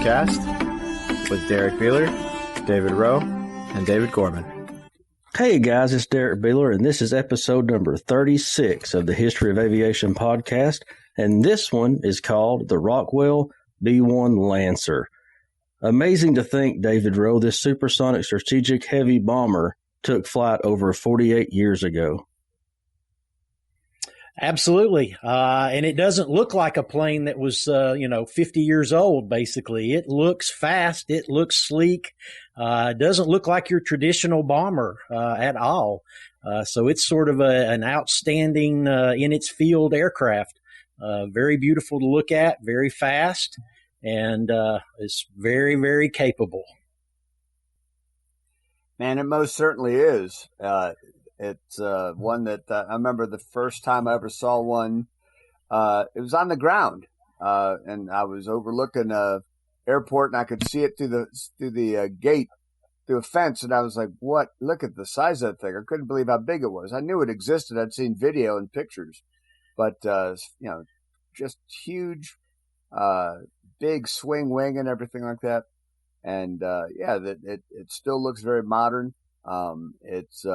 podcast with Derrick Beeler, David Rowe, and David Gorman. Hey guys, it's Derrick Beeler, and this is episode number 36 of the History of Aviation podcast, and this one is called the Rockwell B-1 Lancer. Amazing to think, David Rowe, this supersonic strategic heavy bomber took flight over 48 years ago. Absolutely. And it doesn't look like a plane that was, 50 years old, basically. It looks fast. It looks sleek. It doesn't look like your traditional bomber at all. So it's sort of an outstanding in its field aircraft. Very beautiful to look at, very fast, and it's very, very capable. Man, it most certainly is. It's one that I remember the first time I ever saw one. It was on the ground, and I was overlooking a airport, and I could see it through the gate, through a fence, and I was like, "What? Look at the size of that thing!" I couldn't believe how big it was. I knew it existed. I'd seen video and pictures, but just huge, big swing wing and everything like that. And it still looks very modern. Its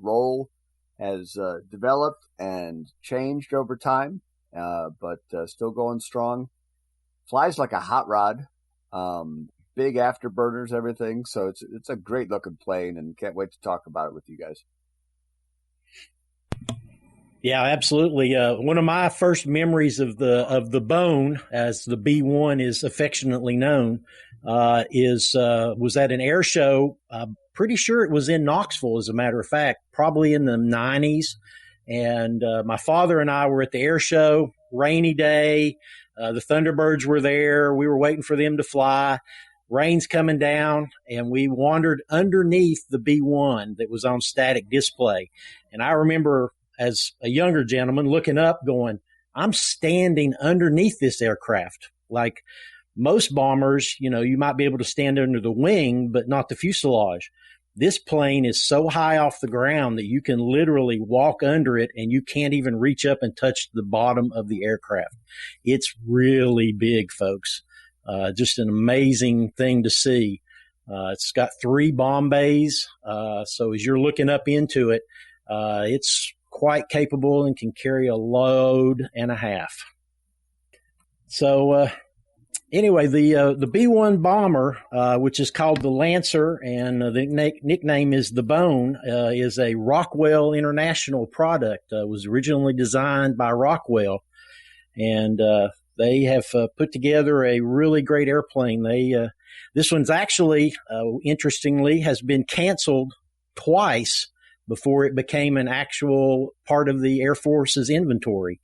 role has developed and changed over time, but still going strong. Flies like a hot rod, big afterburners, everything. So it's a great looking plane, and can't wait to talk about it with you guys. Yeah, absolutely. One of my first memories of the Bone, as the B-1 is affectionately known, was at an air show. Pretty sure it was in Knoxville, as a matter of fact, probably in the 90s. And my father and I were at the air show, rainy day. The Thunderbirds were there. We were waiting for them to fly. Rain's coming down, and we wandered underneath the B-1 that was on static display. And I remember, as a younger gentleman, looking up going, I'm standing underneath this aircraft. Like most bombers, you might be able to stand under the wing, but not the fuselage. This plane is so high off the ground that you can literally walk under it, and you can't even reach up and touch the bottom of the aircraft. It's really big, folks. Just an amazing thing to see. It's got 3 bomb bays. So as you're looking up into it, it's quite capable and can carry a load and a half. So anyway, the B-1 bomber, which is called the Lancer, and the nickname is the Bone, is a Rockwell International product. Was originally designed by Rockwell, and they have put together a really great airplane. This one's actually, interestingly, has been canceled twice before it became an actual part of the Air Force's inventory.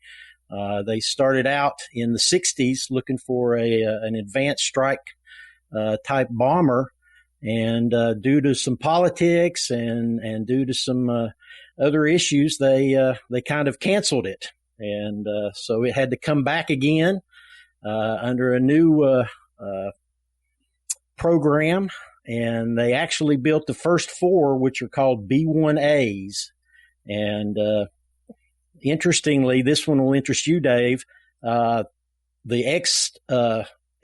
They started out in the 60s looking for an advanced strike type bomber, and due to some politics and due to some other issues, they kind of canceled it. And so it had to come back again under a new program. And they actually built the first 4, which are called B-1As. And interestingly, this one will interest you, Dave. The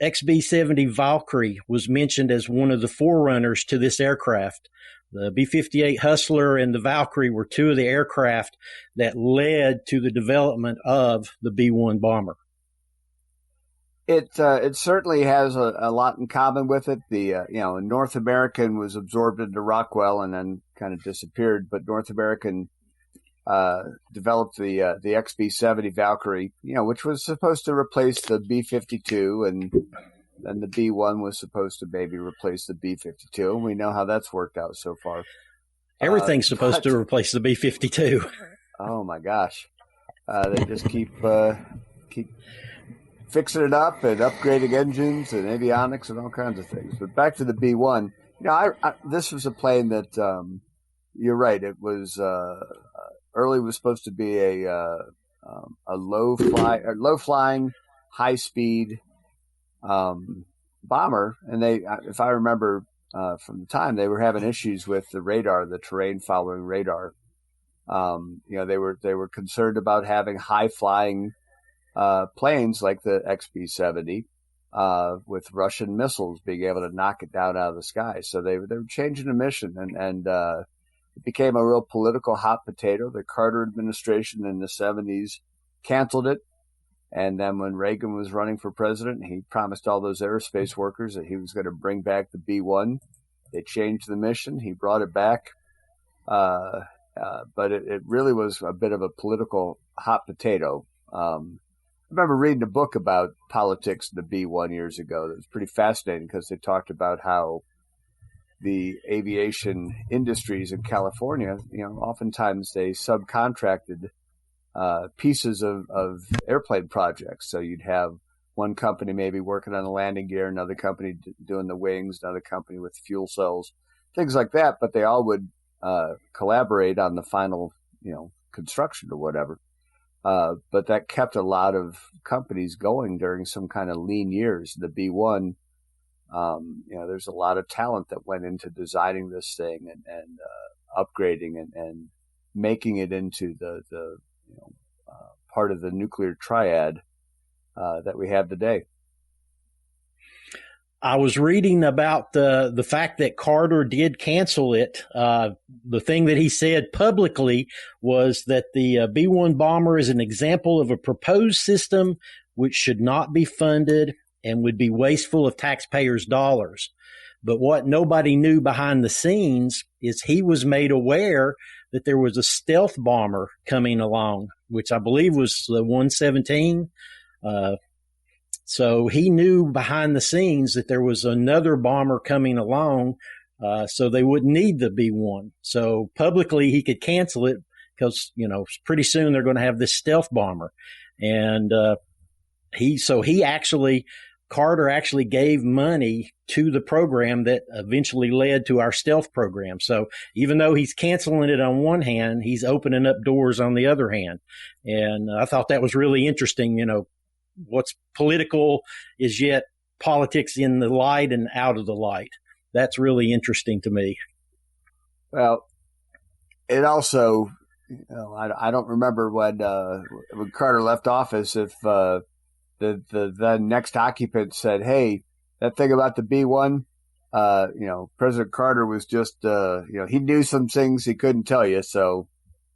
XB-70 Valkyrie was mentioned as one of the forerunners to this aircraft. The B-58 Hustler and the Valkyrie were 2 of the aircraft that led to the development of the B-1 bomber. It certainly has a lot in common with it. The North American was absorbed into Rockwell and then kind of disappeared, but North American developed the XB-70 Valkyrie, which was supposed to replace the B-52, and then the B-1 was supposed to maybe replace the B-52, and we know how that's worked out so far. Everything's supposed to replace the B-52. Oh my gosh, they just keep fixing it up and upgrading engines and avionics and all kinds of things. But back to the B-1, this was a plane that you're right. It was early was supposed to be a low flying, high speed bomber, and if I remember from the time, they were having issues with the radar, the terrain following radar. They were concerned about having high flying planes like the XB-70 with Russian missiles being able to knock it down out of the sky. So they were changing the mission, and it became a real political hot potato. The Carter administration in the 70s canceled it. And then when Reagan was running for president, he promised all those aerospace workers that he was going to bring back the B-1. They changed the mission. He brought it back. But it really was a bit of a political hot potato. I remember reading a book about politics in the B-1 years ago. That was pretty fascinating because they talked about how the aviation industries in California, oftentimes they subcontracted pieces of airplane projects. So you'd have one company maybe working on the landing gear, another company doing the wings, another company with fuel cells, things like that. But they all would collaborate on the final, construction or whatever. But that kept a lot of companies going during some kind of lean years. The B-1, there's a lot of talent that went into designing this thing and upgrading and making it into the part of the nuclear triad that we have today. I was reading about the fact that Carter did cancel it. The thing that he said publicly was that the B-1 bomber is an example of a proposed system which should not be funded and would be wasteful of taxpayers' dollars. But what nobody knew behind the scenes is he was made aware that there was a stealth bomber coming along, which I believe was the 117. So he knew behind the scenes that there was another bomber coming along, so they wouldn't need the B-1. So publicly he could cancel it because, pretty soon they're going to have this stealth bomber. And Carter actually gave money to the program that eventually led to our stealth program. So even though he's canceling it on one hand, he's opening up doors on the other hand. And I thought that was really interesting. What's political is yet politics in the light and out of the light. That's really interesting to me. Well, it also, I don't remember when Carter left office, if the next occupant said, "Hey, that thing about the B-1, President Carter was just, he knew some things he couldn't tell you. So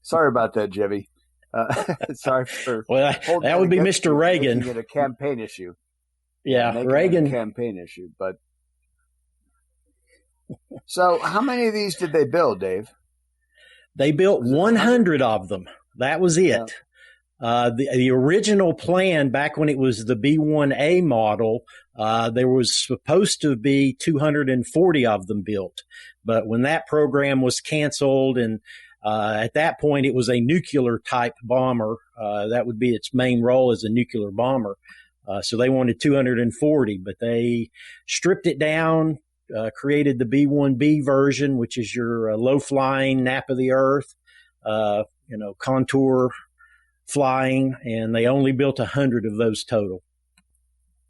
sorry about that, Jimmy." Sorry for. Well, that would be Mr. Reagan. Making it a campaign issue. Yeah, Reagan. A campaign issue, but. So, how many of these did they build, Dave? They built 100 of them. That was it. Yeah. The original plan back when it was the B-1A model, there was supposed to be 240 of them built. But when that program was canceled and at that point, it was a nuclear type bomber. That would be its main role as a nuclear bomber. So they wanted 240, but they stripped it down, created the B-1B version, which is your low flying nap of the earth, contour flying, and they only built 100 of those total.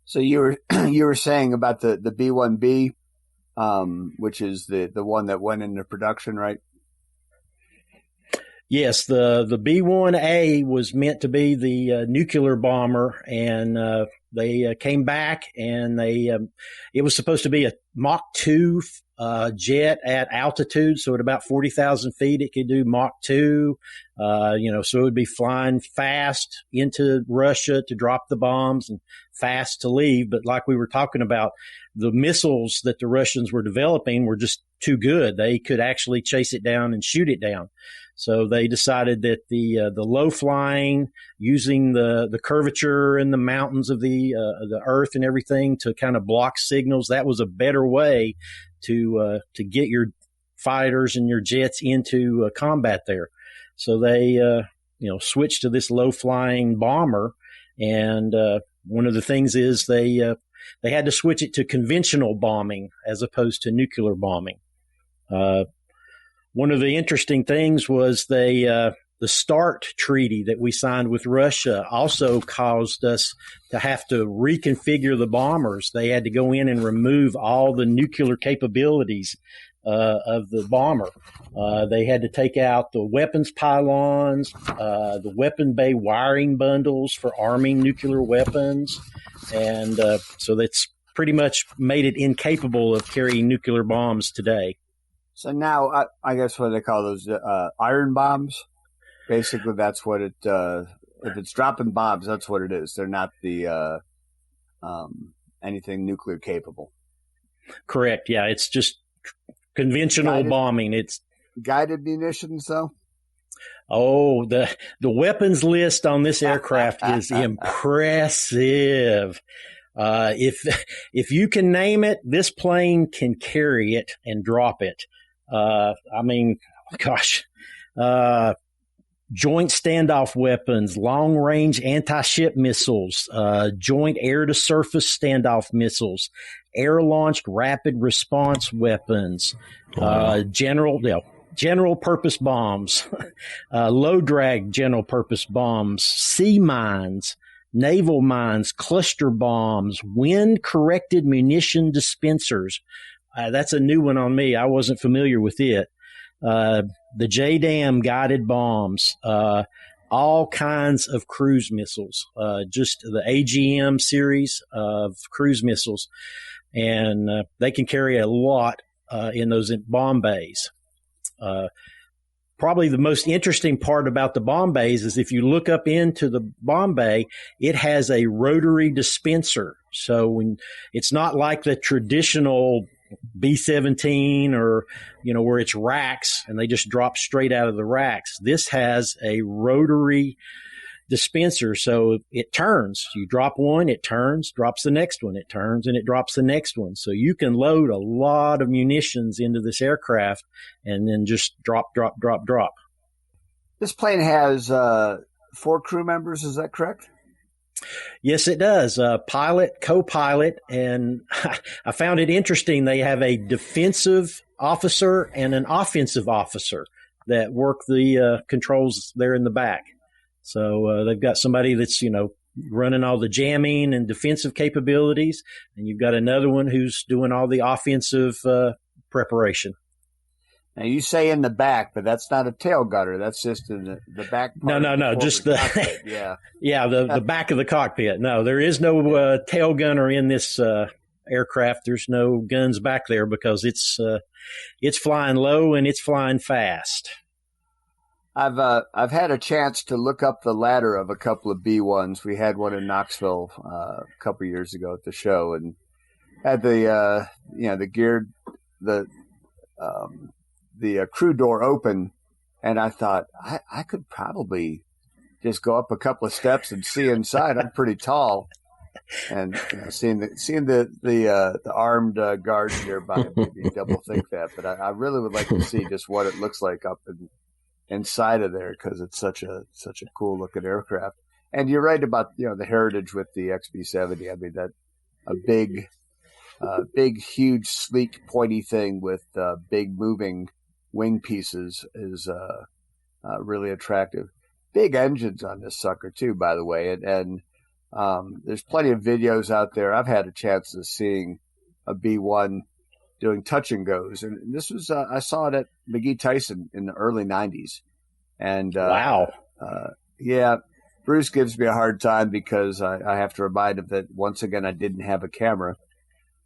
So you were saying about the B-1B, which is the one that went into production, right? Yes, the B-1A was meant to be the nuclear bomber, and they came back and it was supposed to be a Mach 2 jet at altitude, so at about 40,000 feet it could do Mach 2, so it would be flying fast into Russia to drop the bombs and fast to leave. But like we were talking about, the missiles that the Russians were developing were just too good. They could actually chase it down and shoot it down. So they decided that the low flying, using the curvature and the mountains of the earth and everything to kind of block signals, that was a better way to get your fighters and your jets into combat there. So they switched to this low flying bomber, and one of the things is they had to switch it to conventional bombing as opposed to nuclear bombing. One of the interesting things was the START treaty that we signed with Russia also caused us to have to reconfigure the bombers. They had to go in and remove all the nuclear capabilities of the bomber. They had to take out the weapons pylons, the weapon bay wiring bundles for arming nuclear weapons. And so that's pretty much made it incapable of carrying nuclear bombs today. So now, I guess what they call those iron bombs. Basically, that's what it. If it's dropping bombs, that's what it is. They're not the anything nuclear capable. Correct. Yeah, it's just conventional bombing. It's guided munitions, though. Oh, the weapons list on this aircraft is impressive. If you can name it, this plane can carry it and drop it. Joint standoff weapons, long-range anti-ship missiles, joint air-to-surface standoff missiles, air-launched rapid response weapons, general-purpose bombs, low-drag general-purpose bombs, sea mines, naval mines, cluster bombs, wind-corrected munition dispensers. That's a new one on me. I wasn't familiar with it. The JDAM guided bombs, all kinds of cruise missiles, just the AGM series of cruise missiles. And they can carry a lot in those bomb bays. Probably the most interesting part about the bomb bays is if you look up into the bomb bay, it has a rotary dispenser. So when it's not like the traditional B-17 or, where it's racks and they just drop straight out of the racks. This has a rotary dispenser. So it turns. You drop one, it turns, drops the next one, it turns, and it drops the next one. So you can load a lot of munitions into this aircraft and then just drop, drop, drop, drop. This plane has 4 crew members. Is that correct? Yes, it does. Pilot, co-pilot, and I found it interesting. They have a defensive officer and an offensive officer that work the controls there in the back. So they've got somebody that's, running all the jamming and defensive capabilities, and you've got another one who's doing all the offensive preparation. Now, you say in the back, but that's not a tail gunner. That's just in the back part. No. Just the the back of the cockpit. No, there is no tail gunner in this aircraft. There's no guns back there because it's flying low and it's flying fast. I've had a chance to look up the ladder of a couple of B-1s. We had one in Knoxville a couple of years ago at the show, and had the crew door open, and I thought I could probably just go up a couple of steps and see inside. I'm pretty tall, and seeing the armed guards nearby made me double think that. But I really would like to see just what it looks like up inside of there, because it's such a cool looking aircraft. And you're right about the heritage with the XB-70. I mean, that a big, huge, sleek, pointy thing with big moving wing pieces is really attractive. Big engines on this sucker too, by the way, and there's plenty of videos out there. I've had a chance of seeing a B-1 doing touch and goes, and this was I saw it at McGee Tyson in the early '90s, and wow, Bruce gives me a hard time because I have to remind him that once again I didn't have a camera.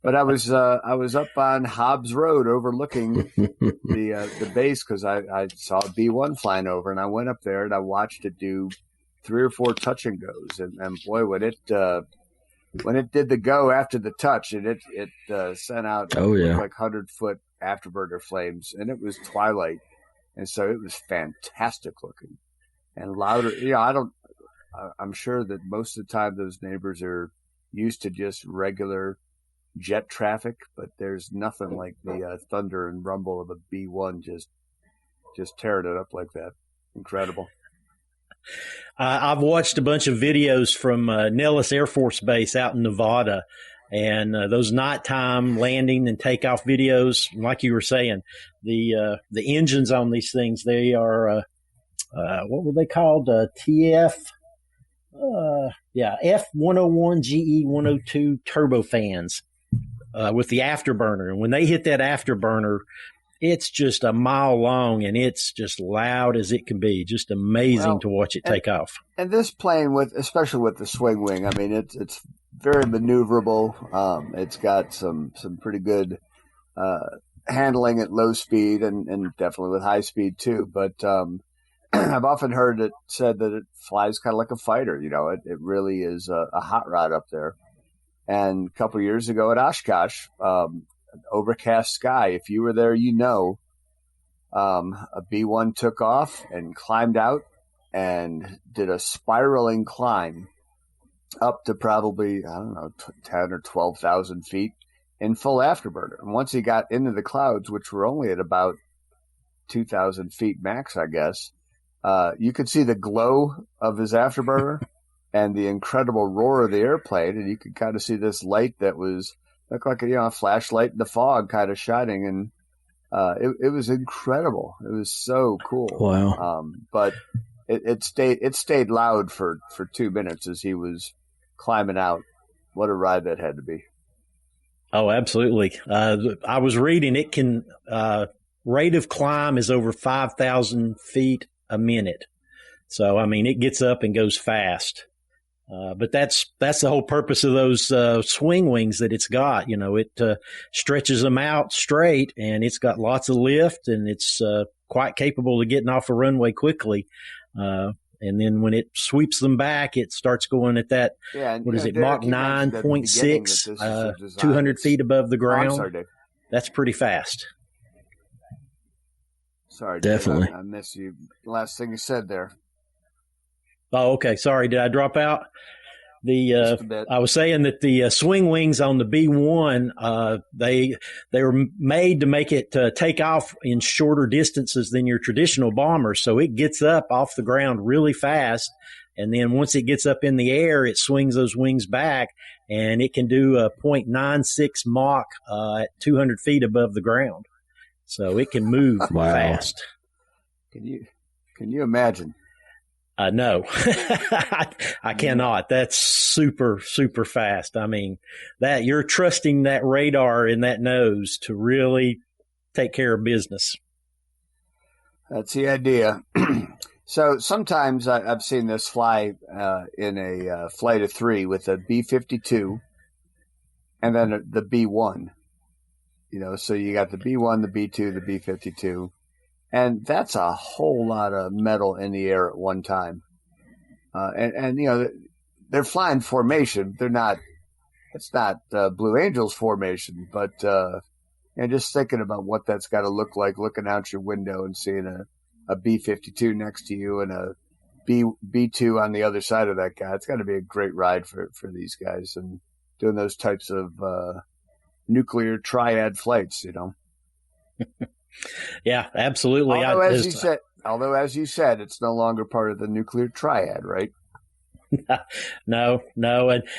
But I was up on Hobbs Road overlooking the base because I saw a B-1 flying over, and I went up there and I watched it do 3 or 4 touch and goes, and boy, when it did the go after the touch, and it sent out like 100-foot afterburner flames, and it was twilight, and so it was fantastic looking and louder. I'm sure that most of the time those neighbors are used to just regular jet traffic, but there's nothing like the thunder and rumble of a B-1 just tearing it up like that. Incredible. I've watched a bunch of videos from Nellis Air Force Base out in Nevada, and those nighttime landing and takeoff videos, like you were saying, the engines on these things, they are what were they called? F101 GE 102 turbofans with the afterburner, and when they hit that afterburner, it's just a mile long, and it's just loud as it can be. Just amazing to watch it take off. And this plane, especially with the swing wing, I mean, it's very maneuverable. It's got some pretty good handling at low speed and definitely with high speed too. But I've often heard it said that it flies kind of like a fighter. It really is a hot rod up there. And a couple of years ago at Oshkosh, overcast sky. If you were there, a B-1 took off and climbed out and did a spiraling climb up to probably, 10 or 12,000 feet in full afterburner. And once he got into the clouds, which were only at about 2,000 feet max, I guess, you could see the glow of his afterburner and the incredible roar of the airplane. And you could kind of see this light that looked like a flashlight in the fog kind of shining. And it was incredible. It was so cool. Wow. But it stayed loud for 2 minutes as he was climbing out. What a ride that had to be. Oh, absolutely. I was reading it can rate of climb is over 5,000 feet a minute. So, I mean, it gets up and goes fast. But that's the whole purpose of those swing wings that it's got. It stretches them out straight, and it's got lots of lift, and it's quite capable of getting off a runway quickly. And then when it sweeps them back, it starts going at that, Mach 9.6, 200 feet above the ground. Sorry, Dave. That's pretty fast. Sorry, definitely. Dave, I missed you. Last thing you said there. Oh, okay. Sorry. Did I drop out? I was saying that the swing wings on the B-1, they were made to make it take off in shorter distances than your traditional bomber. So it gets up off the ground really fast. And then once it gets up in the air, it swings those wings back, and it can do a 0.96 Mach at 200 feet above the ground. So it can move fast. Can you imagine? No, I cannot. That's super, super fast. I mean, that you're trusting that radar in that nose to really take care of business. That's the idea. So sometimes I've seen this fly in a flight of three with a B-52 and then the B-1. So you got the B-1, the B-2, the B-52. And that's a whole lot of metal in the air at one time. And they're flying formation. It's not Blue Angels formation, but just thinking about what that's got to look like, looking out your window and seeing a B-52 next to you and a B-2 on the other side of that guy. It's got to be a great ride for these guys and doing those types of nuclear triad flights, Yeah, absolutely. Although, as you said, it's no longer part of the nuclear triad, right? No.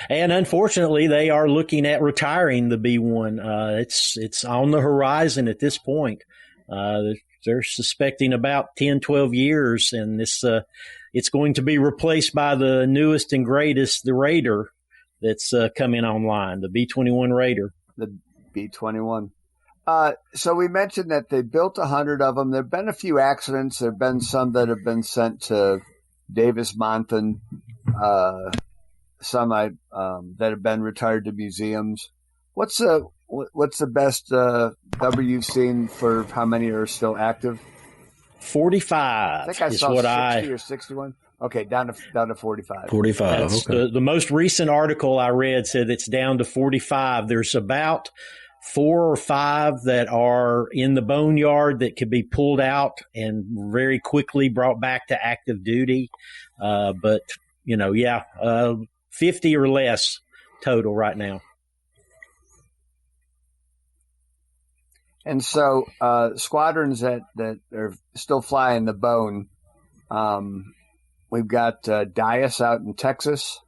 And unfortunately, they are looking at retiring the B-1. It's on the horizon at this point. They're suspecting about 10, 12 years, and it's going to be replaced by the newest and greatest, the Raider, that's coming online, the B-21 Raider. The B-21. So we mentioned that they built 100 of them. There have been a few accidents. There have been some that have been sent to Davis-Monthan, some that have been retired to museums. What's the best number you've seen for how many are still active? 45. I think I saw 60 or 61. Okay, down to 45. 45. That's okay. The most recent article I read said it's down to 45. There's about 4 or 5 that are in the boneyard that could be pulled out and very quickly brought back to active duty. But 50 or less total right now. And so squadrons that are still flying the bone, we've got Dias out in Texas.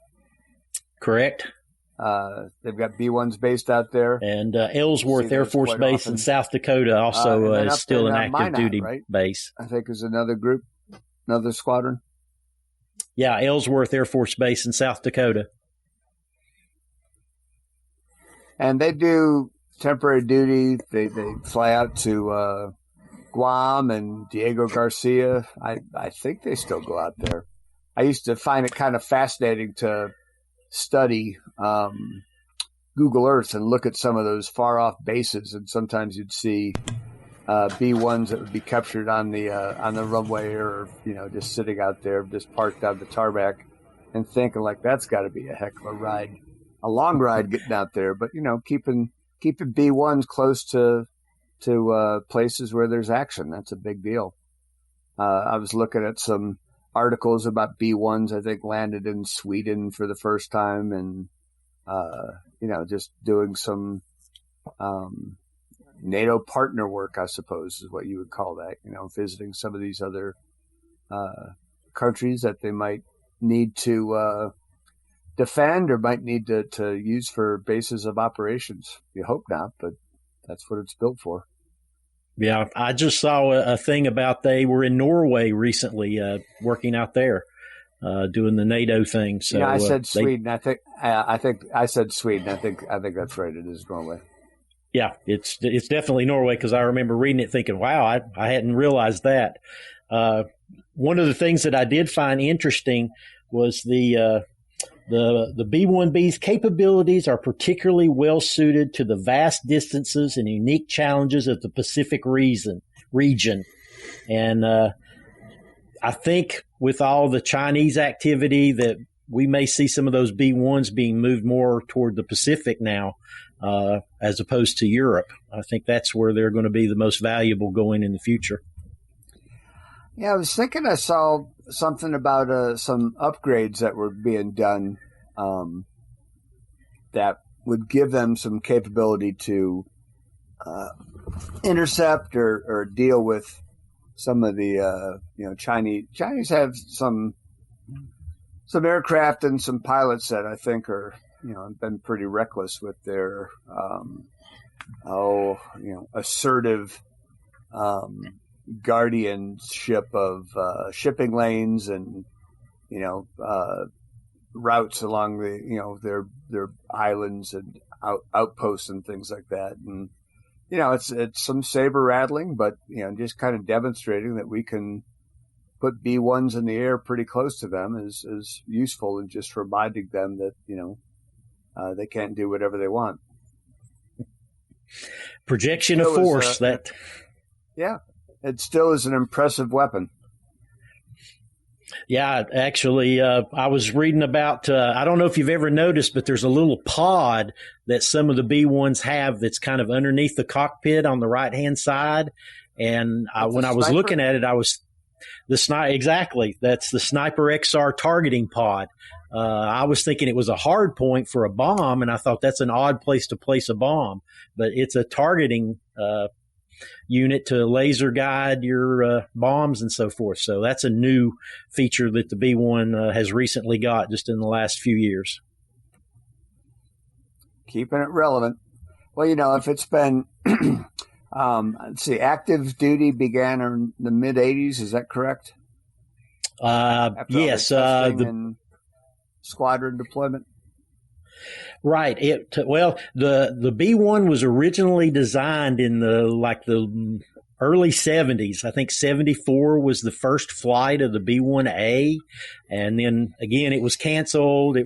Correct. They've got B-1s based out there. And Ellsworth Air Force Base in South Dakota also is still an active Minot, duty right? base. I think is another group, another squadron. Yeah, Ellsworth Air Force Base in South Dakota. And they do temporary duty. They fly out to Guam and Diego Garcia. I think they still go out there. I used to find it kind of fascinating to study Google Earth and look at some of those far off bases, and sometimes you'd see B-1s that would be captured on the runway, or just sitting out there, just parked on the tarmac, and thinking like that's got to be a heck of a ride, a long ride getting out there. But keeping B-1s close to places where there's action, that's a big deal. I was looking at some articles about B-1s. I think landed in Sweden for the first time, and just doing some NATO partner work, I suppose, is what you would call that. Visiting some of these other countries that they might need to defend or might need to use for bases of operations. You hope not, but that's what it's built for. Yeah, I just saw a thing about they were in Norway recently, working out there, doing the NATO thing. So I said Sweden. I think I said Sweden. I think that's right. It is Norway. Yeah, it's definitely Norway, because I remember reading it thinking, wow, I hadn't realized that. One of the things that I did find interesting was the B-1B's capabilities are particularly well suited to the vast distances and unique challenges of the Pacific region. And I think with all the Chinese activity that we may see some of those B-1s being moved more toward the Pacific now, as opposed to Europe. I think that's where they're going to be the most valuable going in the future. Yeah, I was thinking I saw something about some upgrades that were being done that would give them some capability to intercept or deal with some of the Chinese. Chinese have some aircraft and some pilots that I think are been pretty reckless with their assertive guardianship of shipping lanes and routes along the their islands and outposts and things like that. And it's some saber rattling, but just kind of demonstrating that we can put B-1s in the air pretty close to them is useful, and just reminding them that they can't do whatever they want. Projection of force. Yeah, it still is an impressive weapon. Yeah, actually, I was reading about, I don't know if you've ever noticed, but there's a little pod that some of the B-1s have that's kind of underneath the cockpit on the right-hand side. And when I was looking at it, exactly, that's the Sniper XR targeting pod. I was thinking it was a hard point for a bomb, and I thought that's an odd place to place a bomb. But it's a targeting unit to laser guide your bombs and so forth. So that's a new feature that the B-1 has recently got just in the last few years. Keeping it relevant. Well, if it's been, let's see, active duty began in the mid-'80s. Is that correct? Yes. And squadron deployment. Right. The B-1 was originally designed in the early 70s. I think 74 was the first flight of the B-1A, and then again it was canceled.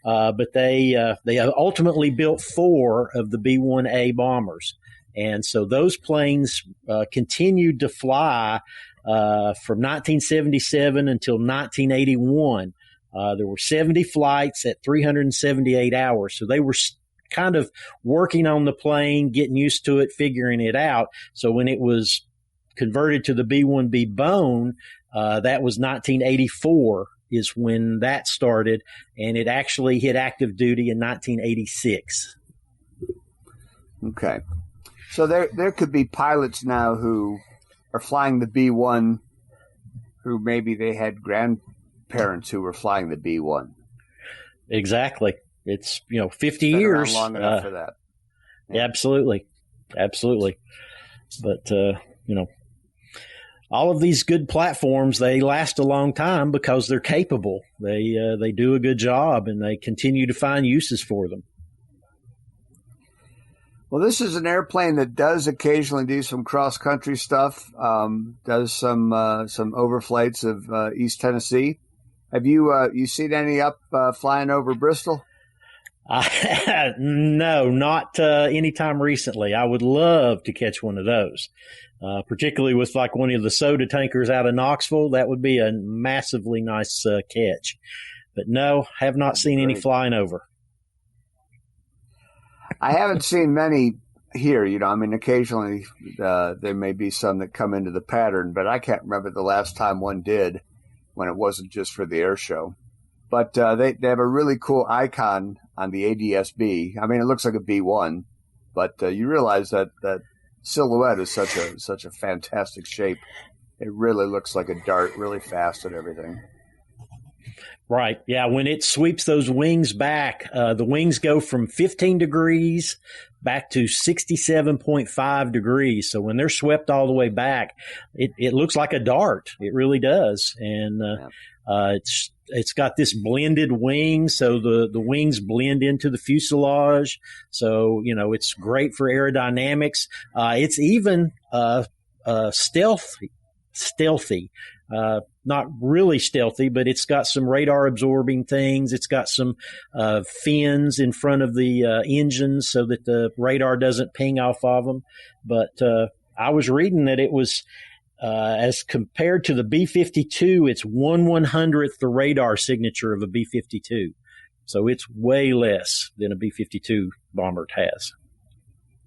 But they ultimately built 4 of the B-1A bombers, and so those planes continued to fly from 1977 until 1981. There were 70 flights at 378 hours. So they were kind of working on the plane, getting used to it, figuring it out. So when it was converted to the B-1B Bone, that was 1984 is when that started, and it actually hit active duty in 1986. Okay. So there could be pilots now who are flying the B-1 who maybe they had grandparents who were flying the B-1. Exactly. It's 50 years. Long enough for that. Yeah. Absolutely. But all of these good platforms, they last a long time because they're capable. They do a good job, and they continue to find uses for them. Well, this is an airplane that does occasionally do some cross-country stuff, does some overflights of East Tennessee. Have you seen any up flying over Bristol? No, not anytime recently. I would love to catch one of those, particularly with like one of the soda tankers out of Knoxville. That would be a massively nice catch. But no, have not seen any flying over. I haven't seen many here. I mean, occasionally there may be some that come into the pattern, but I can't remember the last time one did when it wasn't just for the air show. But they have a really cool icon on the ADS-B. I mean, it looks like a B-1, but you realize that silhouette is such a fantastic shape. It really looks like a dart, really fast and everything. Right. Yeah. When it sweeps those wings back, the wings go from 15 degrees back to 67.5 degrees. So when they're swept all the way back, it looks like a dart. It really does. And it's got this blended wing. So the wings blend into the fuselage. So, it's great for aerodynamics. It's even stealthy. Not really stealthy, but it's got some radar absorbing things. It's got some fins in front of the engines so that the radar doesn't ping off of them. But I was reading that it was, as compared to the B-52, it's 1/100th the radar signature of a B-52. So it's way less than a B-52 bomber has.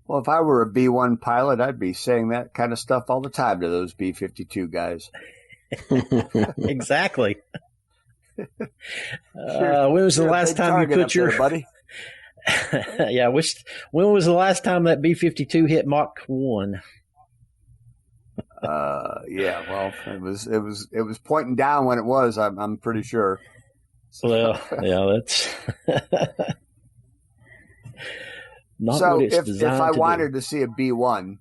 Well, if I were a B-1 pilot, I'd be saying that kind of stuff all the time to those B-52 guys. Exactly. When was the last time you put your buddy? Yeah, when was the last time that B-52 hit Mach 1? Yeah, well, it was pointing down when it was. I'm pretty sure. So. Well, yeah, that's not so what it's if designed I to wanted do. to see a B-1,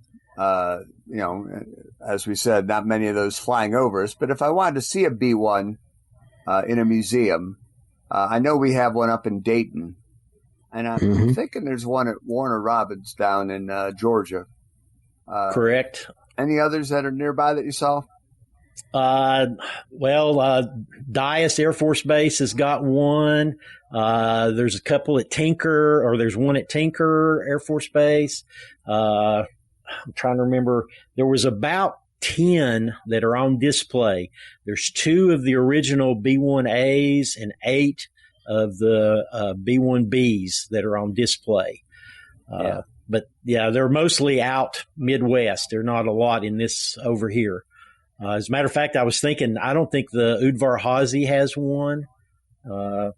as we said, not many of those flying over us. But if I wanted to see a B-1 in a museum, I know we have one up in Dayton, and I'm thinking there's one at Warner Robins down in Georgia. Correct. Any others that are nearby that you saw? Dyess Air Force Base has got one. There's a couple at there's one at Tinker Air Force Base. I'm trying to remember. There was about 10 that are on display. There's 2 of the original B-1As and 8 of the B-1Bs that are on display. But yeah, they're mostly out Midwest. They're not a lot in this over here. As a matter of fact, I was thinking, I don't think the Udvar Hazy has one. I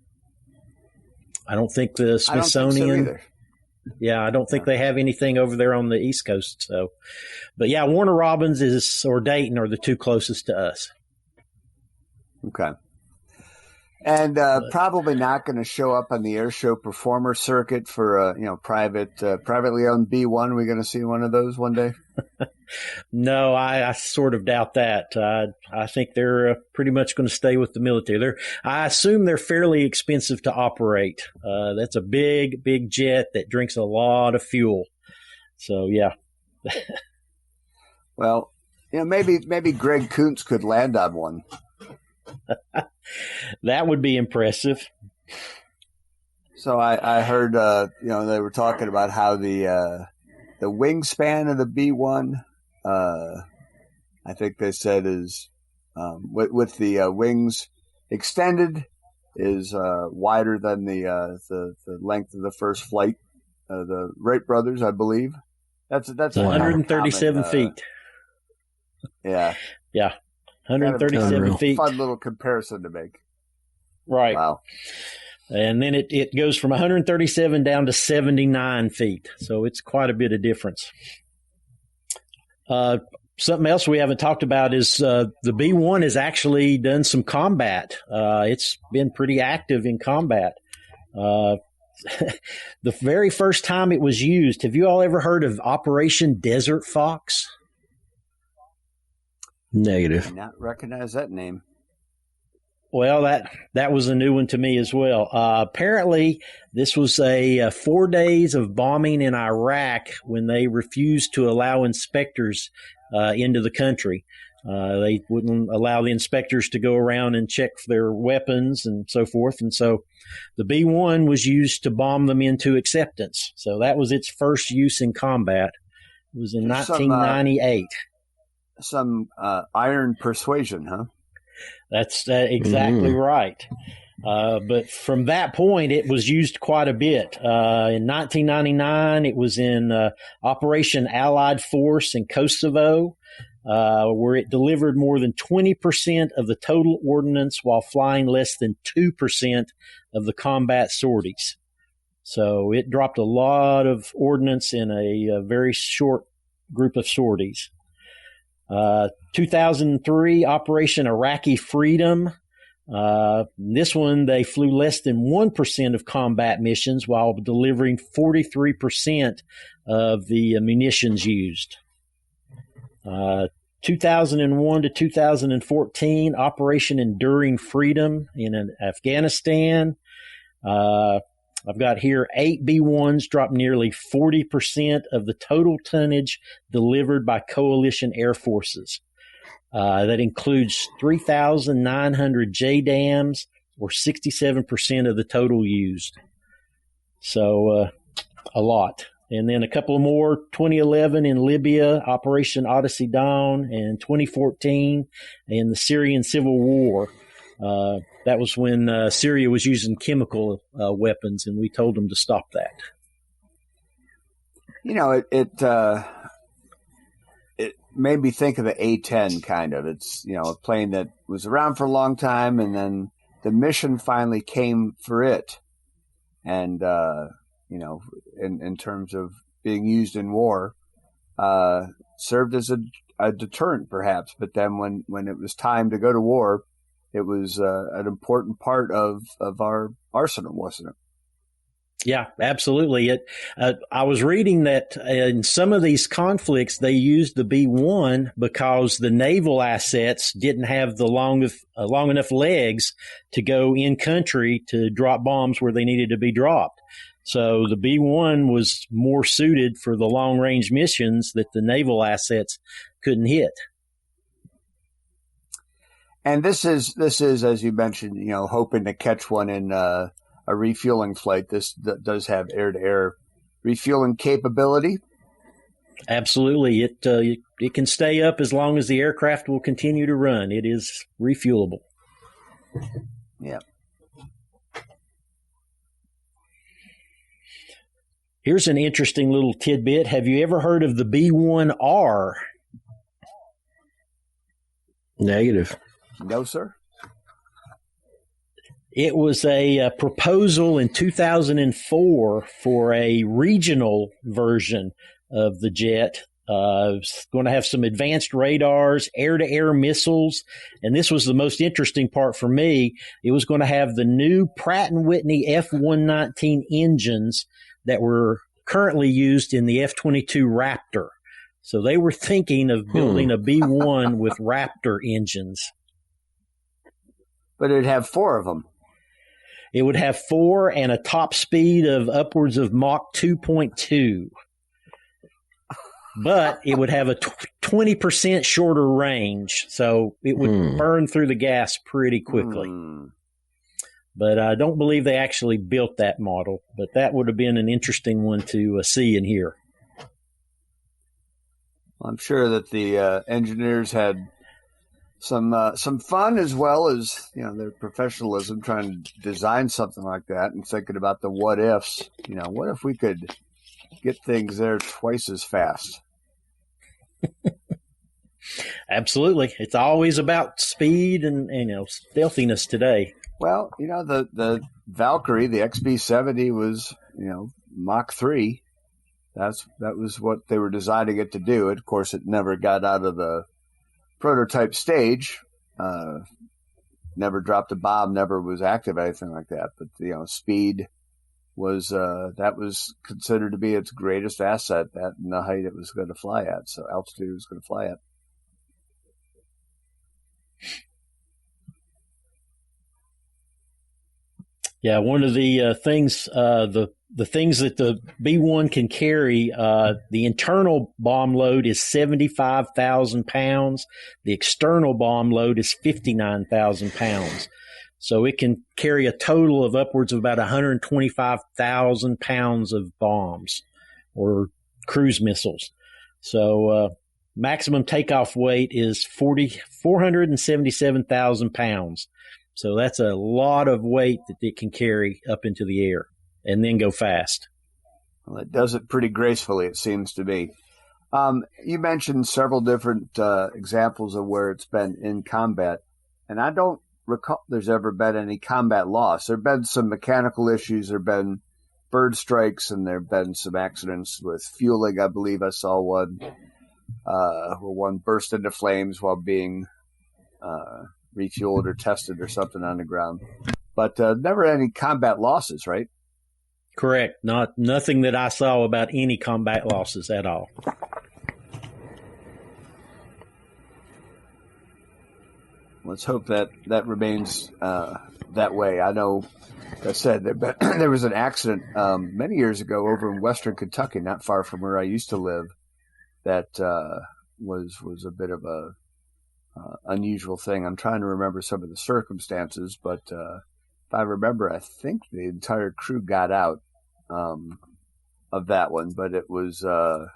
don't think the Smithsonian. I don't think so either. Yeah, I don't think they have anything over there on the East Coast. So, but yeah, Warner Robins or Dayton are the 2 closest to us. Okay. And probably not going to show up on the air show performer circuit for privately owned B-1. We're going to see one of those one day. No, I sort of doubt that. I think they're pretty much going to stay with the military. I assume they're fairly expensive to operate. That's a big, big jet that drinks a lot of fuel. So yeah. Well, maybe Greg Kuntz could land on one. That would be impressive. So I heard, they were talking about how the wingspan of the B-1, I think they said is, with the wings extended, is wider than the length of the first flight. The Wright brothers, I believe. That's 137 feet. Yeah. Yeah. 137 feet. Fun little comparison to make. Right. Wow. And then it goes from 137 down to 79 feet. So it's quite a bit of difference. Something else we haven't talked about is the B-1 has actually done some combat. It's been pretty active in combat. The very first time it was used, have you all ever heard of Operation Desert Fox? Negative. I did not recognize that name. Well, that was a new one to me as well. Apparently, this was a 4 days of bombing in Iraq when they refused to allow inspectors into the country. They wouldn't allow the inspectors to go around and check their weapons and so forth. And so the B-1 was used to bomb them into acceptance. So that was its first use in combat. It was in 1998. Some iron persuasion, huh? That's exactly right. But from that point, it was used quite a bit. In 1999, it was in Operation Allied Force in Kosovo, where it delivered more than 20% of the total ordnance while flying less than 2% of the combat sorties. So it dropped a lot of ordnance in a very short group of sorties. 2003, Operation Iraqi Freedom. This one, they flew less than 1% of combat missions while delivering 43% of the munitions used. 2001 to 2014, Operation Enduring Freedom in Afghanistan. I've got here 8 B-1s dropped nearly 40% of the total tonnage delivered by coalition air forces. That includes 3,900 JDAMs, or 67% of the total used. So a lot. And then a couple more, 2011 in Libya, Operation Odyssey Dawn, and 2014 in the Syrian Civil War. That was when Syria was using chemical weapons, and we told them to stop that. You know, it made me think of the A-10 kind of. It's, you know, a plane that was around for a long time, and then the mission finally came for it. And, you know, in terms of being used in war, served as a deterrent perhaps. But then when it was time to go to war, it was an important part of our arsenal, wasn't it? Yeah, absolutely. I was reading that in some of these conflicts, they used the B-1 because the naval assets didn't have the long enough legs to go in country to drop bombs where they needed to be dropped. So the B-1 was more suited for the long range missions that the naval assets couldn't hit. And this is, as you mentioned, you know, hoping to catch one in a refueling flight. This does have air-to-air refueling capability. Absolutely. It can stay up as long as the aircraft will continue to run. It is refuelable. Yeah. Here's an interesting little tidbit. Have you ever heard of the B-1R? Negative. No, sir. It was a proposal in 2004 for a regional version of the jet. It's going to have some advanced radars, air-to-air missiles, and this was the most interesting part for me. It was going to have the new Pratt & Whitney F-119 engines that were currently used in the F-22 Raptor. So they were thinking of building a B-1 with Raptor engines. But it'd have 4 of them. It would have 4 and a top speed of upwards of Mach 2.2. But it would have a 20% shorter range, so it would burn through the gas pretty quickly. But I don't believe they actually built that model, but that would have been an interesting one to see and hear. I'm sure that the engineers had some fun, as well as, you know, their professionalism, trying to design something like that and thinking about the what ifs. You know, what if we could get things there twice as fast? Absolutely. It's always about speed and you know, stealthiness today. Well, you know, the Valkyrie, the XB-70 was, you know, Mach 3. That was what they were designing it to do. Of course, it never got out of the prototype stage, never dropped a bomb, never was active, anything like that. But, you know, speed was, that was considered to be its greatest asset, that and the height it was going to fly at. So altitude it was going to fly at. Yeah, one of the things, the things that the B-1 can carry, the internal bomb load is 75,000 pounds. The external bomb load is 59,000 pounds. So it can carry a total of upwards of about 125,000 pounds of bombs or cruise missiles. So maximum takeoff weight is 477,000 pounds. So that's a lot of weight that it can carry up into the air and then go fast. Well, it does it pretty gracefully, it seems to me. You mentioned several different examples of where it's been in combat, and I don't recall there's ever been any combat loss. There have been some mechanical issues, there have been bird strikes, and there have been some accidents with fueling. I believe I saw one where one burst into flames while being refueled or tested or something on the ground. But never any combat losses, right? Correct. Nothing that I saw about any combat losses at all. Let's hope that remains that way. I know, like I said, there was an accident many years ago over in western Kentucky, not far from where I used to live, that was a bit of a unusual thing. I'm trying to remember some of the circumstances, but if I remember, I think the entire crew got out of that one. But it was a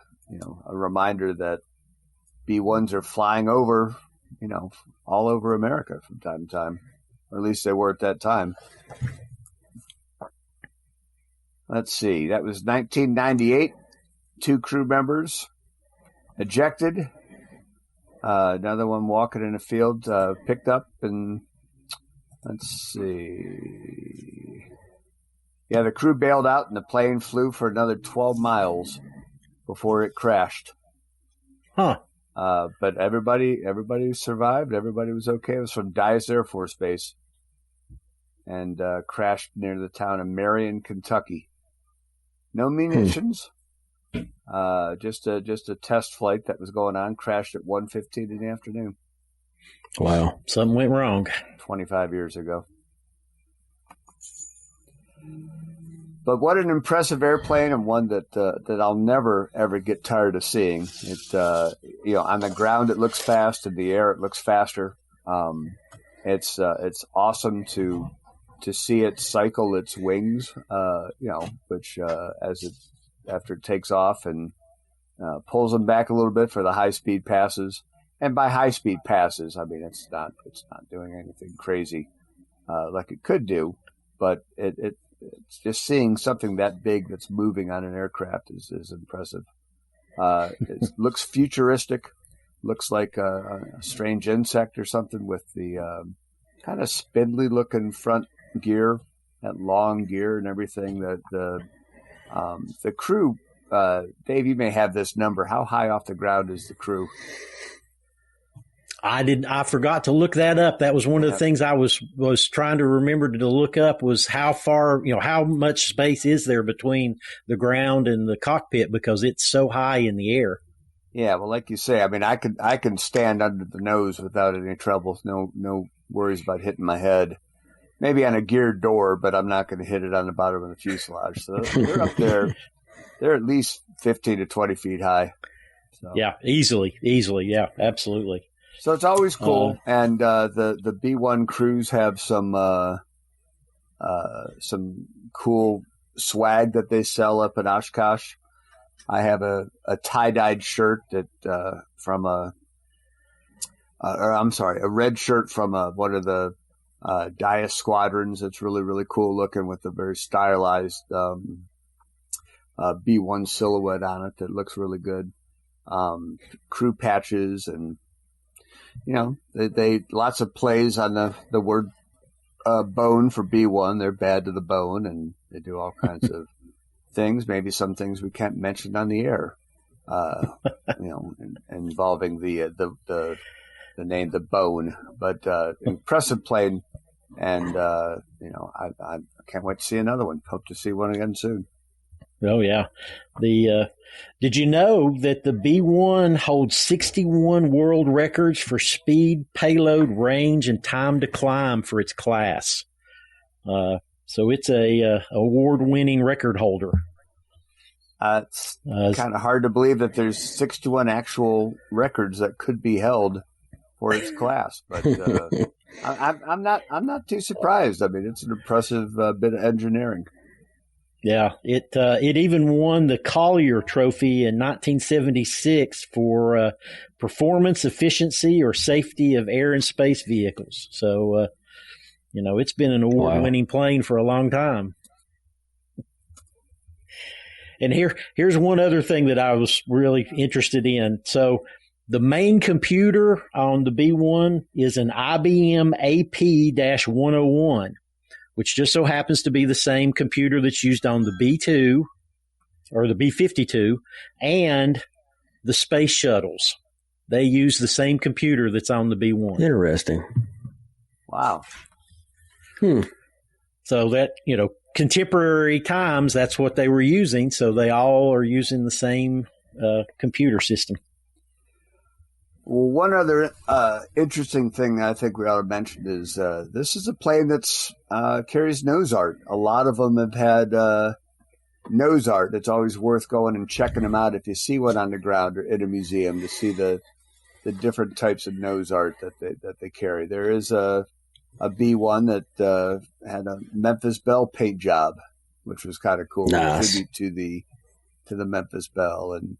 reminder that B-1s are flying over, all over America from time to time, or at least they were at that time. Let's see, that was 1998. 2 crew members ejected. Another one walking in a field, picked up, and let's see. Yeah, the crew bailed out and the plane flew for another 12 miles before it crashed. Huh. But everybody survived. Everybody was okay. It was from Dyess Air Force Base and crashed near the town of Marion, Kentucky. No munitions. Just a test flight that was going on, crashed at 1:15 in the afternoon. Wow. Something went wrong. 25 years ago. But what an impressive airplane, and one that I'll never ever get tired of seeing. It on the ground it looks fast, in the air it looks faster. It's awesome to see it cycle its wings, which after it takes off and pulls them back a little bit for the high speed passes. And by high speed passes, I mean it's not doing anything crazy like it could do, but it's just seeing something that big that's moving on an aircraft is impressive. It looks futuristic, looks like a strange insect or something with the kind of spindly looking front gear, that long gear and everything. The crew, Dave, you may have this number. How high off the ground is the crew? I forgot to look that up. That was one of the things I was trying to remember to look up, was how far, how much space is there between the ground and the cockpit, because it's so high in the air. Yeah, well, like you say, I mean, I can stand under the nose without any trouble. No worries about hitting my head. Maybe on a geared door, but I'm not going to hit it on the bottom of the fuselage. So they're up there. They're at least 15 to 20 feet high. So. Yeah, easily. Yeah, absolutely. So it's always cool, and the B-1 crews have some cool swag that they sell up in Oshkosh. I have a tie-dyed shirt that a red shirt from one of the Dyess squadrons. It's really, really cool looking, with a very stylized B-1 silhouette on it that looks really good. Crew patches, and they lots of plays on the word bone for B-1. They're bad to the bone, and they do all kinds of things. Maybe some things we can't mention on the air, involving the name the bone. But impressive plane, and I can't wait to see another one. Hope to see one again soon. Oh yeah. Did you know that the B-1 holds 61 world records for speed, payload, range, and time to climb for its class? So it's a award-winning record holder. It's kind of hard to believe that there's 61 actual records that could be held for its class, but I'm not too surprised. I mean, it's an impressive bit of engineering. Yeah, it even won the Collier Trophy in 1976 for performance, efficiency, or safety of air and space vehicles. So, it's been an award-winning plane for a long time. And here's one other thing that I was really interested in. So, the main computer on the B-1 is an IBM AP-101. Which just so happens to be the same computer that's used on the B-2 or the B-52 and the space shuttles. They use the same computer that's on the B-1. Interesting. Wow. So that, contemporary times, that's what they were using. So they all are using the same computer system. Well, one other interesting thing that I think we ought to mention is this is a plane that's carries nose art. A lot of them have had nose art. It's always worth going and checking them out if you see one on the ground or in a museum to see the different types of nose art that they carry. There is a B-1 that had a Memphis Belle paint job, which was kind of cool. Nice. A tribute to the Memphis Belle. And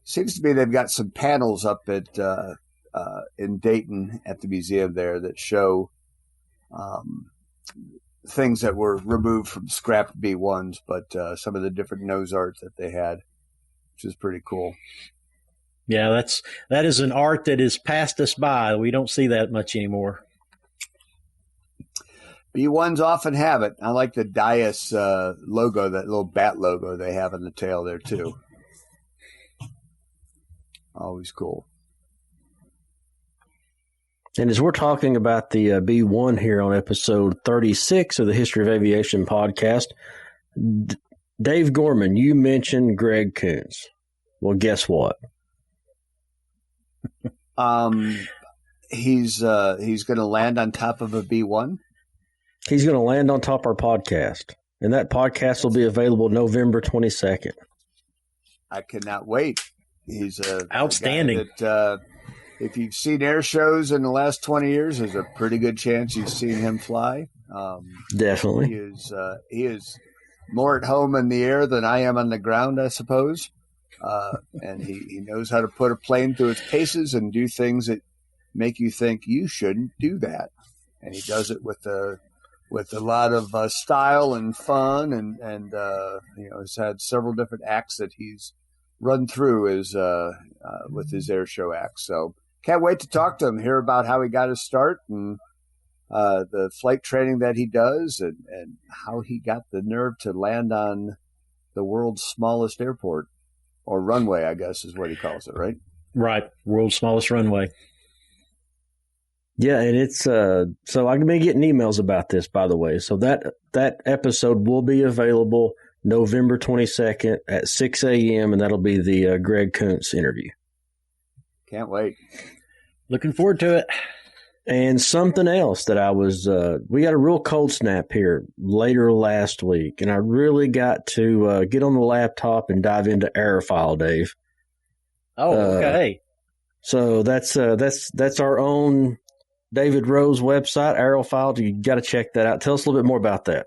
seems to me they've got some panels up at in Dayton at the museum there that show things that were removed from scrapped B-1s, but some of the different nose art that they had, which is pretty cool. Yeah, that is an art that has passed us by. We don't see that much anymore. B-1s often have it. I like the Dias logo, that little bat logo they have on the tail there too. Always cool. And as we're talking about the B-1 here on episode 36 of the History of Aviation podcast, Dave Gorman, you mentioned Greg Kuntz. Well, guess what? He's going to land on top of a B-1. He's going to land on top of our podcast, and that podcast will be available November 22nd. I cannot wait. He's outstanding. A guy that, if you've seen air shows in the last 20 years, there's a pretty good chance you've seen him fly. Definitely. He is more at home in the air than I am on the ground, I suppose. And he knows how to put a plane through its paces and do things that make you think you shouldn't do that. And he does it with a lot of style and fun, and has had several different acts that he's run through with his air show acts. So can't wait to talk to him, hear about how he got his start and the flight training that he does, and how he got the nerve to land on the world's smallest airport, or runway, I guess is what he calls it, right? Right, world's smallest runway. Yeah, and it's so I've been getting emails about this, by the way. So that episode will be available November 22nd at 6 a.m., and that'll be the Greg Kuntz interview. Can't wait. Looking forward to it. And something else that I was, we got a real cold snap here later last week, and I really got to get on the laptop and dive into Aerophile, Dave. Oh, okay. So that's our own David Rowe's website, Aerophile. You got to check that out. Tell us a little bit more about that.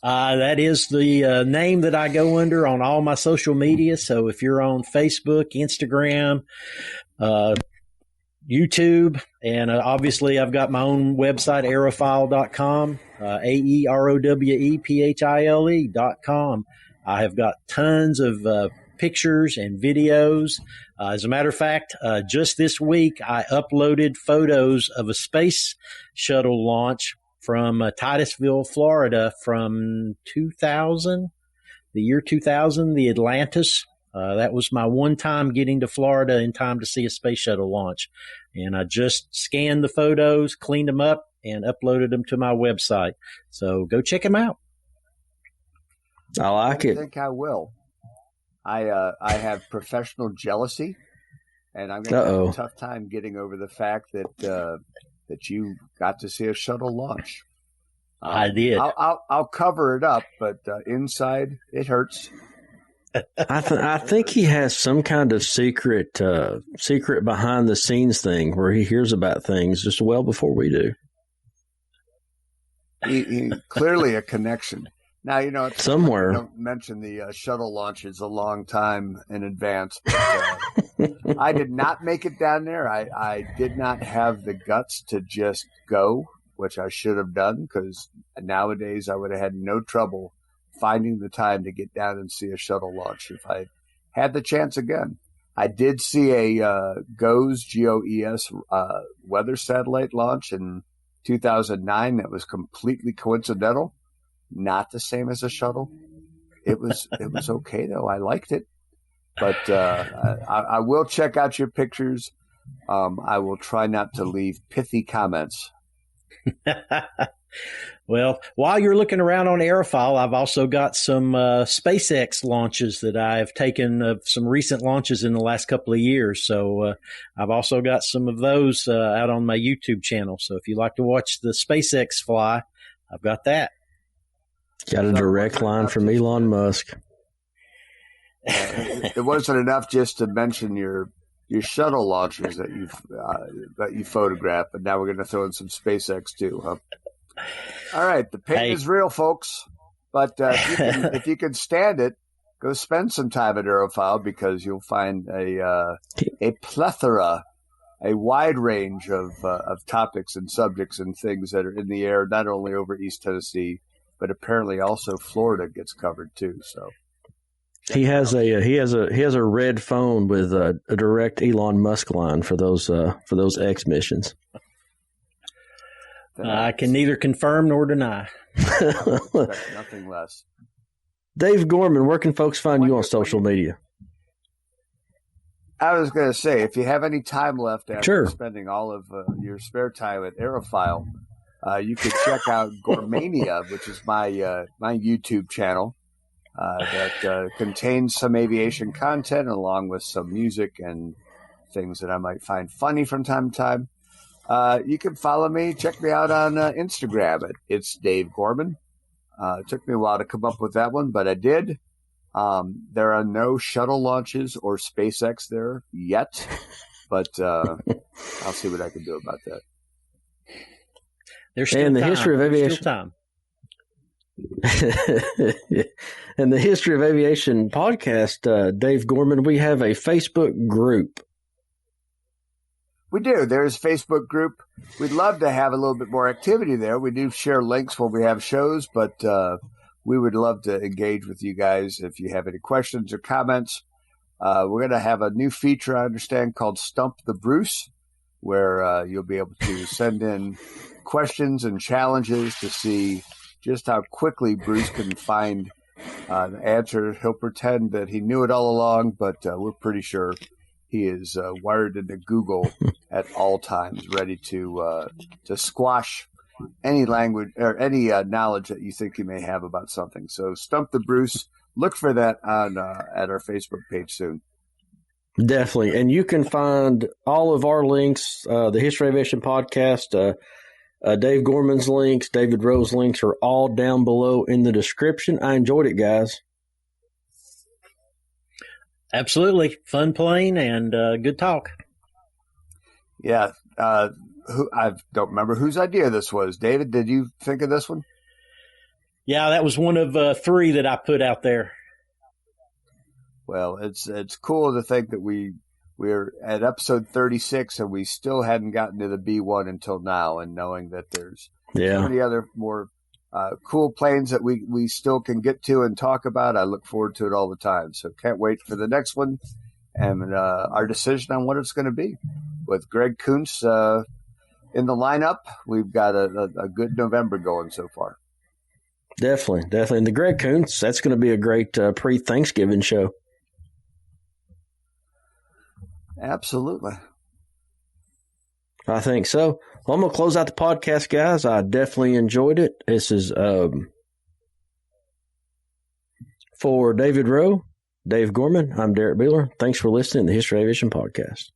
That is the name that I go under on all my social media. So if you're on Facebook, Instagram, YouTube, and obviously I've got my own website, aerophile.com, AEROWEPHILE.com. I have got tons of pictures and videos. As a matter of fact, just this week, I uploaded photos of a space shuttle launch from Titusville, Florida from 2000, the year 2000, the Atlantis. That was my one time getting to Florida in time to see a space shuttle launch. And I just scanned the photos, cleaned them up, and uploaded them to my website. So go check them out. I like it. I think I will. I have professional jealousy, and I'm going to have a tough time getting over the fact that you got to see a shuttle launch. I did. I'll cover it up, but inside it hurts. I think he has some kind of secret behind the scenes thing where he hears about things just well before we do. He clearly a connection. Now, it's somewhere. Don't mention the shuttle launches a long time in advance. But, I did not make it down there. I did not have the guts to just go, which I should have done, because nowadays I would have had no trouble finding the time to get down and see a shuttle launch if I had the chance again. I did see a GOES, GOES, weather satellite launch in 2009 that was completely coincidental. Not the same as a shuttle. It was okay though. I liked it, but I will check out your pictures. I will try not to leave pithy comments. Well, while you're looking around on Aerophile, I've also got some SpaceX launches that I've taken, some recent launches in the last couple of years. So I've also got some of those out on my YouTube channel. So if you like to watch the SpaceX fly, I've got that. Got a direct line from Elon Musk. It wasn't enough just to mention your shuttle launchers that you photographed, but now we're going to throw in some SpaceX too, huh? All right, the pain is real, folks. But if you can stand it, go spend some time at Aerophile, because you'll find a plethora, a wide range of topics and subjects and things that are in the air, not only over East Tennessee, but apparently also Florida gets covered too. So he has a red phone with a direct Elon Musk line for those X missions. I can neither confirm nor deny. Nothing less. Dave Gorman, where can folks find you on social media? I was going to say, if you have any time left after spending all of your spare time at Aerophile, you could check out Gormania, which is my YouTube channel that contains some aviation content along with some music and things that I might find funny from time to time. You can follow me. Check me out on Instagram at It's Dave Gorman. It took me a while to come up with that one, but I did. There are no shuttle launches or SpaceX there yet, but I'll see what I can do about that. There's still time. History of aviation. Still time. And the History of Aviation podcast, Dave Gorman, we have a Facebook group. We do. There's a Facebook group. We'd love to have a little bit more activity there. We do share links when we have shows, but we would love to engage with you guys if you have any questions or comments. We're going to have a new feature, I understand, called Stump the Bruce, where you'll be able to send in questions and challenges to see just how quickly Bruce can find the answer. He'll pretend that he knew it all along, but we're pretty sure he is wired into Google at all times, ready to squash any language or any knowledge that you think you may have about something. So Stump the Bruce, look for that on at our Facebook page soon. Definitely. And you can find all of our links, the History of Aviation podcast, Dave Gorman's links, David Rowe's links are all down below in the description. I enjoyed it, guys. Absolutely. Fun playing and good talk. Yeah. I don't remember whose idea this was. David, did you think of this one? Yeah, that was one of 3 that I put out there. Well, it's cool to think that we're at episode 36 and we still hadn't gotten to the B-1 until now, and knowing that there's so many other more cool planes that we still can get to and talk about. I look forward to it all the time. So can't wait for the next one and our decision on what it's going to be. With Greg Kuntz in the lineup, we've got a good November going so far. Definitely. And the Greg Kuntz, that's going to be a great pre-Thanksgiving show. Absolutely. I think so. Well, I'm going to close out the podcast, guys. I definitely enjoyed it. This is for David Rowe, Dave Gorman. I'm Derrick Beeler. Thanks for listening to the History of Aviation podcast.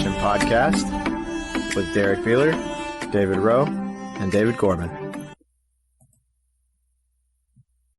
Aviation Podcast with Derrick Beeler, David Rowe, and David Gorman.